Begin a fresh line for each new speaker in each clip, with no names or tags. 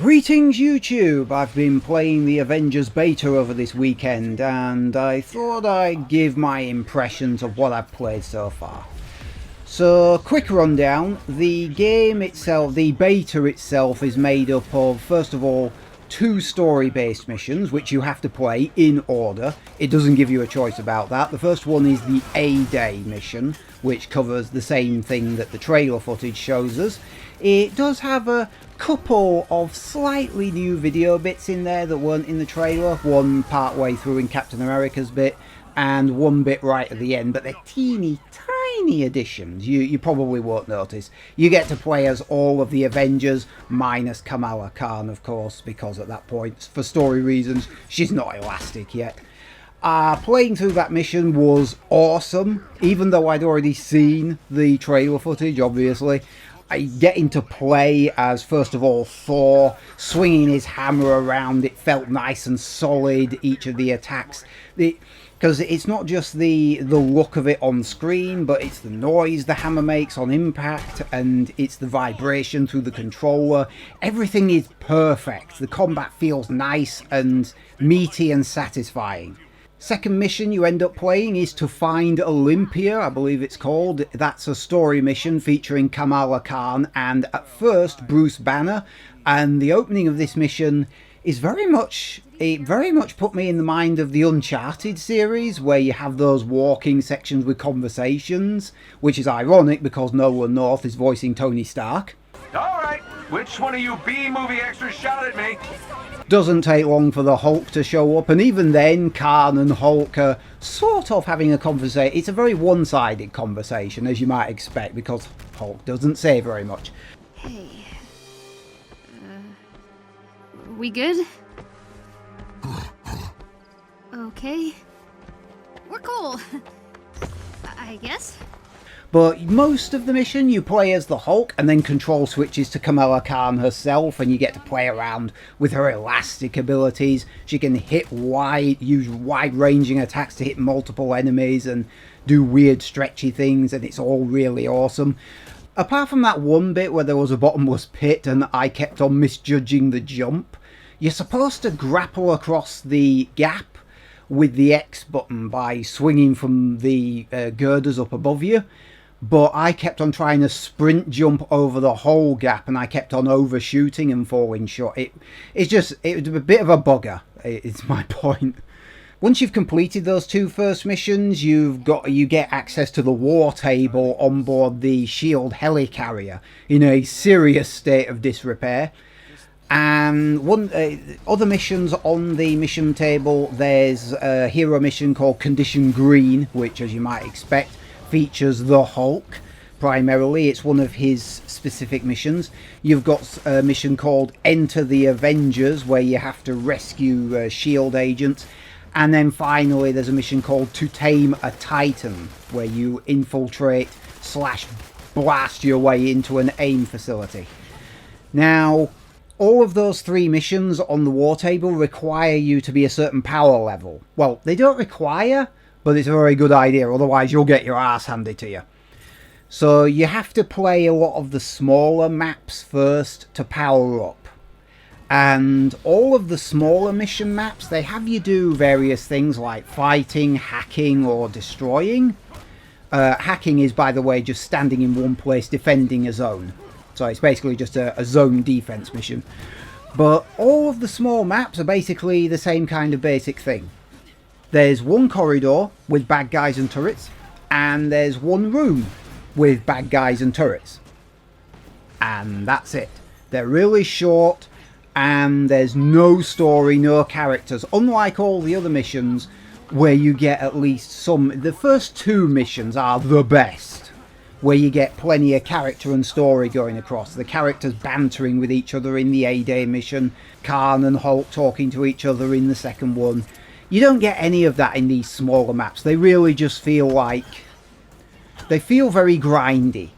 Greetings YouTube! I've been playing the Avengers beta over this weekend and I thought I'd give my impressions of what I've played so far. So, quick rundown, the game itself, the beta itself is made up of, first of all, 2 story-based missions which you have to play in order. It doesn't give you a choice about that. The first one is the A-Day mission, which covers the same thing that the trailer footage shows us. It does have a couple of slightly new video bits in there that weren't in the trailer, one part way through in Captain America's bit and one bit right at the end, but they're teeny tiny additions. You probably won't notice. You get to play as all of the Avengers minus Kamala Khan, of course, because at that point, for story reasons, she's not elastic yet. Playing through that mission was awesome, even though I'd already seen the trailer footage, obviously. Getting to play as, first of all, Thor, swinging his hammer around, it felt nice and solid, each of the attacks. Because it's not just the look of it on screen, but it's the noise the hammer makes on impact, and it's the vibration through the controller. Everything is perfect. The combat feels nice and meaty and satisfying. Second mission you end up playing is to find Olympia, I believe it's called. That's a story mission featuring Kamala Khan and, at first, Bruce Banner. And the opening of this mission is very much put me in the mind of the Uncharted series, where you have those walking sections with conversations, which is ironic because Nolan North is voicing Tony Stark.
Alright, which one of you B-movie extras shot at me?
Doesn't take long for the Hulk to show up, and even then Khan and Hulk are sort of having a conversation. It's a very one-sided conversation, as you might expect, because Hulk doesn't say very much.
Hey, we good? Okay. We're cool, I guess.
But most of the mission you play as the Hulk, and then control switches to Kamala Khan herself, and you get to play around with her elastic abilities. She can use wide-ranging attacks to hit multiple enemies and do weird stretchy things, and it's all really awesome. Apart from that one bit where there was a bottomless pit and I kept on misjudging the jump, you're supposed to grapple across the gap with the X button by swinging from the girders up above you. But I kept on trying to sprint jump over the whole gap, and I kept on overshooting and falling short. It was a bit of a bugger, it's my point. Once you've completed those 2 first missions, you get access to the war table on board the SHIELD helicarrier in a serious state of disrepair. And other missions on the mission table, there's a hero mission called Condition Green, which, as you might expect, features the Hulk primarily. It's one of his specific missions. You've got a mission called Enter the Avengers, where you have to rescue SHIELD agents. And then finally there's a mission called To Tame a Titan, where you infiltrate/blast your way into an AIM facility. Now, all of those 3 missions on the war table require you to be a certain power level. Well, they don't require, but it's a very good idea, otherwise you'll get your ass handed to you. So you have to play a lot of the smaller maps first to power up. And all of the smaller mission maps, they have you do various things like fighting, hacking, or destroying. Hacking is, by the way, just standing in one place defending a zone. So it's basically just a zone defense mission. But all of the small maps are basically the same kind of basic thing. There's one corridor with bad guys and turrets, and there's one room with bad guys and turrets. And that's it. They're really short, and there's no story, no characters, unlike all the other missions where you get at least some. The first 2 missions are the best, where you get plenty of character and story going across. The characters bantering with each other in the A-Day mission, Khan and Hulk talking to each other in the second one. You don't get any of that in these smaller maps. They really just feel very grindy,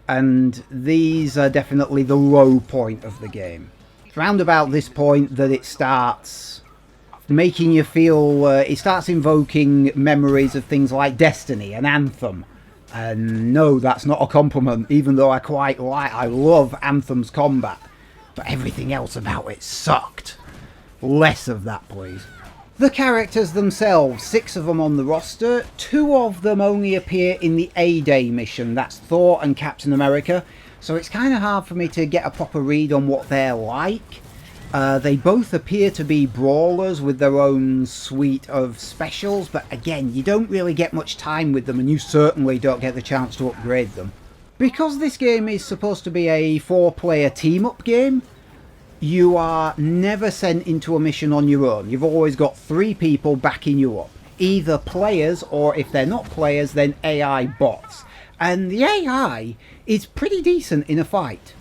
and these are definitely the low point of the game. It's round about this point that it starts making you feel, it starts invoking memories of things like Destiny and Anthem. And no, that's not a compliment, even though I love Anthem's combat. but everything else about it sucked. Less of that, please. The characters themselves, 6 of them on the roster, 2 of them only appear in the A-Day mission, that's Thor and Captain America, so it's kind of hard for me to get a proper read on what they're like. They both appear to be brawlers with their own suite of specials, but again, you don't really get much time with them and you certainly don't get the chance to upgrade them. Because this game is supposed to be a 4-player team-up game, you are never sent into a mission on your own. You've always got 3 people backing you up. Either players, or if they're not players, then AI bots. And the AI is pretty decent in a fight.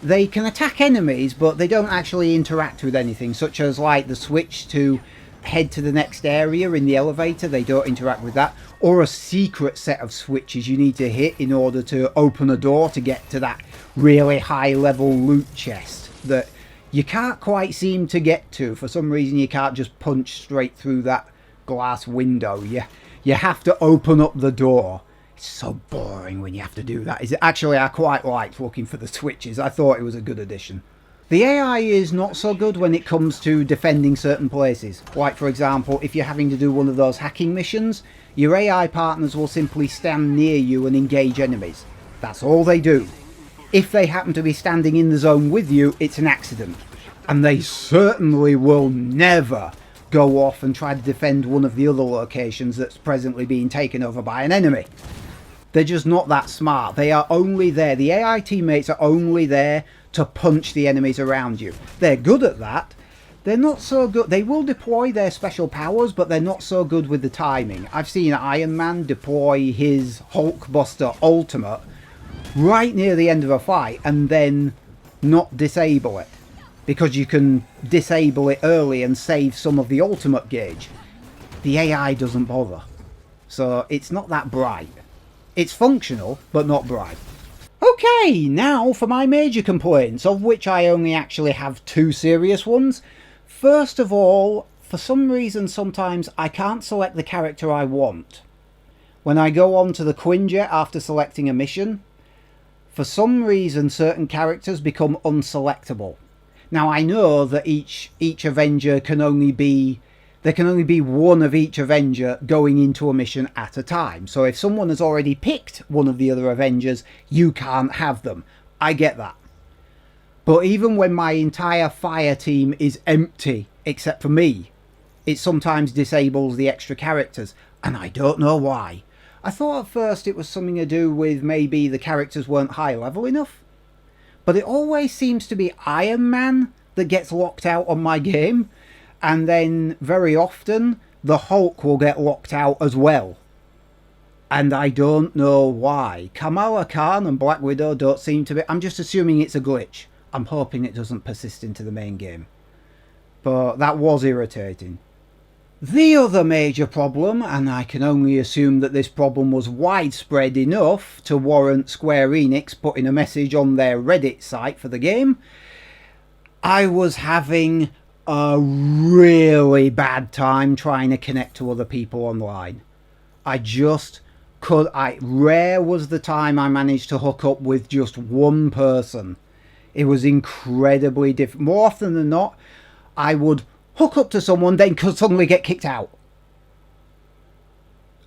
They can attack enemies, but they don't actually interact with anything, such as like the switch to head to the next area in the elevator. They don't interact with that. Or a secret set of switches you need to hit in order to open a door to get to that really high level loot chest that you can't quite seem to get to. For some reason you can't just punch straight through that glass window. You have to open up the door. It's so boring when you have to do that. Actually, I quite liked looking for the switches. I thought it was a good addition. The AI is not so good when it comes to defending certain places. Like, for example, if you're having to do one of those hacking missions, your AI partners will simply stand near you and engage enemies. That's all they do. If they happen to be standing in the zone with you, it's an accident. And they certainly will never go off and try to defend one of the other locations that's presently being taken over by an enemy. They're just not that smart. They are only there. The AI teammates are only there to punch the enemies around you. They're good at that. They're not so good. They will deploy their special powers, but they're not so good with the timing. I've seen Iron Man deploy his Hulkbuster ultimate right near the end of a fight and then not disable it, because you can disable it early and save some of the ultimate gauge. The AI doesn't bother, so it's not that bright. It's functional, but not bright. Okay, now for my major complaints, of which I only actually have 2 serious ones. First of all, for some reason sometimes I can't select the character I want. When I go on to the Quinjet after selecting a mission, for some reason certain characters become unselectable. Now I know that each Avenger can only be... there can only be one of each Avenger going into a mission at a time. So if someone has already picked one of the other Avengers, you can't have them. I get that. But even when my entire fire team is empty, except for me, it sometimes disables the extra characters. And I don't know why. I thought at first it was something to do with maybe the characters weren't high level enough. But it always seems to be Iron Man that gets locked out on my game. And then very often the Hulk will get locked out as well. And I don't know why. Kamala Khan and Black Widow don't seem to be... I'm just assuming it's a glitch. I'm hoping it doesn't persist into the main game. But that was irritating. The other major problem, and I can only assume that this problem was widespread enough to warrant Square Enix putting a message on their Reddit site for the game, I was having a really bad time trying to connect to other people online. I just could... rare was the time I managed to hook up with just one person. It was incredibly difficult. More often than not, I would hook up to someone, then could suddenly get kicked out.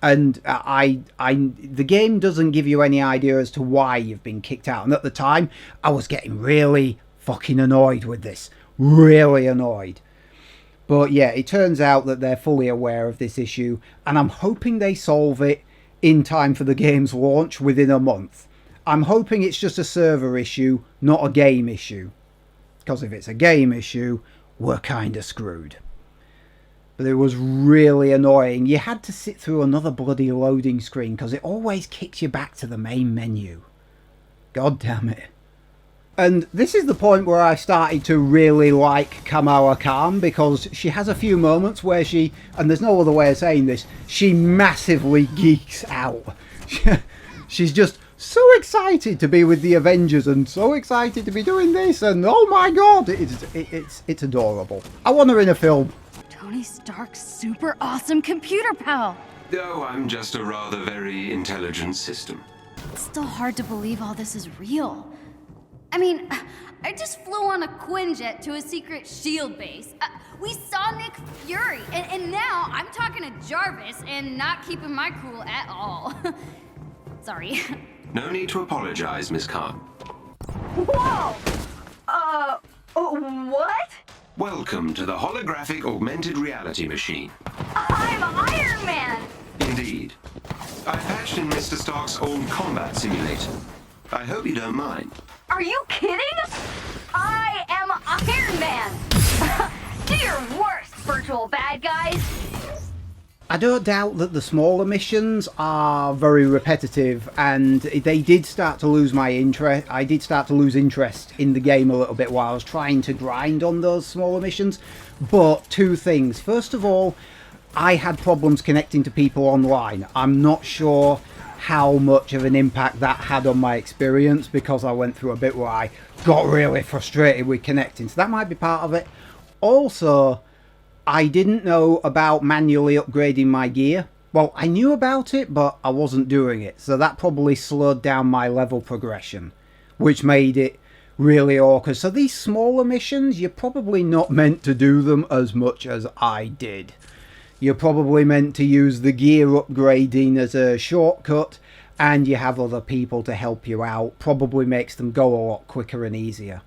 And the game doesn't give you any idea as to why you've been kicked out. And at the time, I was getting really fucking annoyed with this. Really annoyed. But yeah, it turns out that they're fully aware of this issue, and I'm hoping they solve it in time for the game's launch within a month. I'm hoping it's just a server issue, not a game issue. Because if it's a game issue, we're kinda screwed. But it was really annoying. You had to sit through another bloody loading screen because it always kicks you back to the main menu. God damn it. And this is the point where I started to really like Kamala Khan, because she has a few moments where she, and there's no other way of saying this, she massively geeks out. She's just so excited to be with the Avengers and so excited to be doing this, and oh my god, it's adorable. I want her in a film.
Tony Stark's super awesome computer pal.
Oh, I'm just a rather very intelligent system.
It's still hard to believe all this is real. I mean, I just flew on a Quinjet to a secret SHIELD base. We saw Nick Fury, and now I'm talking to Jarvis and not keeping my cool at all. Sorry.
No need to apologize, Miss Khan.
Whoa! What?
Welcome to the holographic augmented reality machine.
I'm Iron Man!
Indeed. I patched in Mr. Stark's old combat simulator. I hope you don't mind.
Are you kidding? I am Iron Man! Do your worst, virtual bad guys!
I don't doubt that the smaller missions are very repetitive, and they did start to lose my interest. I did start to lose interest in the game a little bit while I was trying to grind on those smaller missions. But two things. First of all, I had problems connecting to people online. I'm not sure how much of an impact that had on my experience, because I went through a bit where I got really frustrated with connecting. So that might be part of it. Also, I didn't know about manually upgrading my gear. Well, I knew about it, but I wasn't doing it. So that probably slowed down my level progression, which made it really awkward. So these smaller missions, you're probably not meant to do them as much as I did. You're probably meant to use the gear upgrading as a shortcut, and you have other people to help you out. Probably makes them go a lot quicker and easier.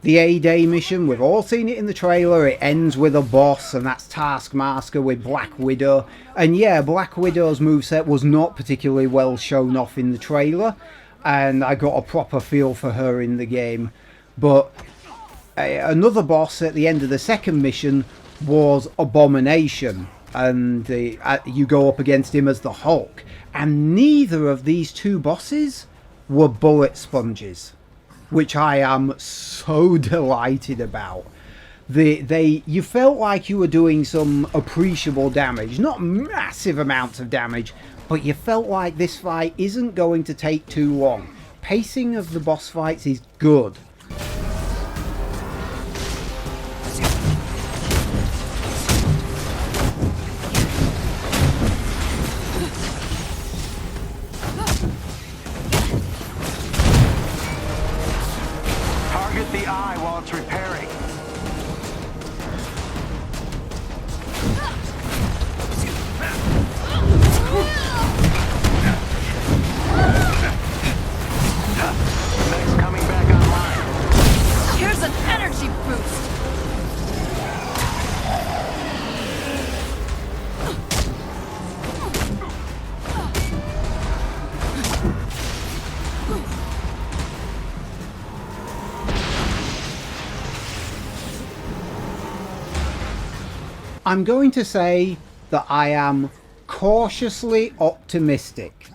The A-Day mission, we've all seen it in the trailer. It ends with a boss, and that's Taskmaster with Black Widow. And yeah, Black Widow's moveset was not particularly well shown off in the trailer, and I got a proper feel for her in the game. But another boss at the end of the second mission was Abomination, and you go up against him as the Hulk. And neither of these two bosses were bullet sponges, which I am so delighted about. You felt like you were doing some appreciable damage, not massive amounts of damage, but you felt like this fight isn't going to take too long. Pacing of the boss fights is good.
Target the eye while it's repairing. Next coming back online.
Here's an energy boost.
I'm going to say that I am cautiously optimistic,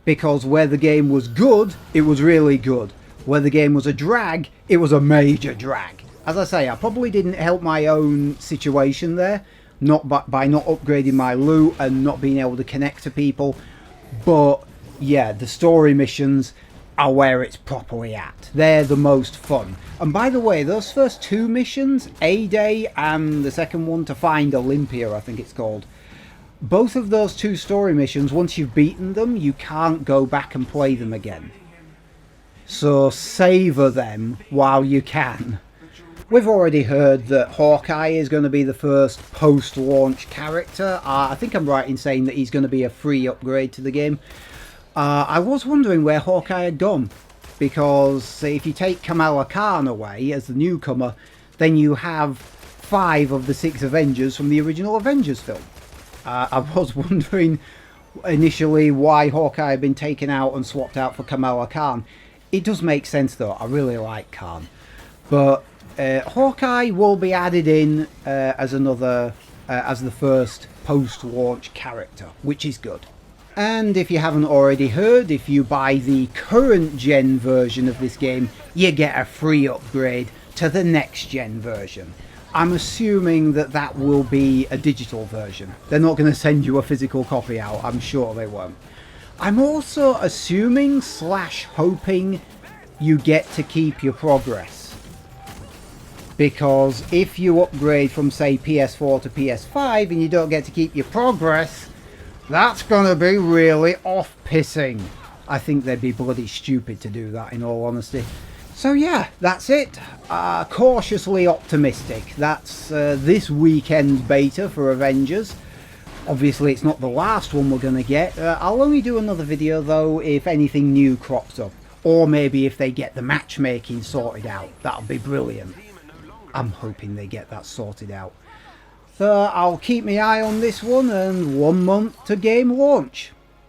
because where the game was good, it was really good. Where the game was a drag, it was a major drag. As I say, I probably didn't help my own situation there, not by not upgrading my loot and not being able to connect to people. But yeah, the story missions are where it's properly at. They're the most fun. And by the way, those first two missions, A-Day and the second one to find Olympia, I think it's called, both of those two story missions, once you've beaten them, you can't go back and play them again. So savour them while you can. We've already heard that Hawkeye is going to be the first post-launch character. I think I'm right in saying that he's going to be a free upgrade to the game. I was wondering where Hawkeye had gone, because if you take Kamala Khan away as the newcomer, then you have 5 of the 6 Avengers from the original Avengers film. I was wondering initially why Hawkeye had been taken out and swapped out for Kamala Khan. It does make sense though, I really like Khan. But Hawkeye will be added in as the first post-launch character, which is good. And if you haven't already heard, if you buy the current gen version of this game, you get a free upgrade to the next gen version. I'm assuming that that will be a digital version. They're not going to send you a physical copy out, I'm sure they won't. I'm also assuming / hoping you get to keep your progress. Because if you upgrade from say PS4 to PS5 and you don't get to keep your progress, that's gonna be really off-pissing. I think they'd be bloody stupid to do that, in all honesty. So yeah, that's it. Cautiously optimistic. That's this weekend's beta for Avengers. Obviously it's not the last one we're going to get. I'll only do another video though if anything new crops up. Or maybe if they get the matchmaking sorted out. That'll be brilliant. I'm hoping they get that sorted out. So I'll keep my eye on this one, and 1 month to game launch.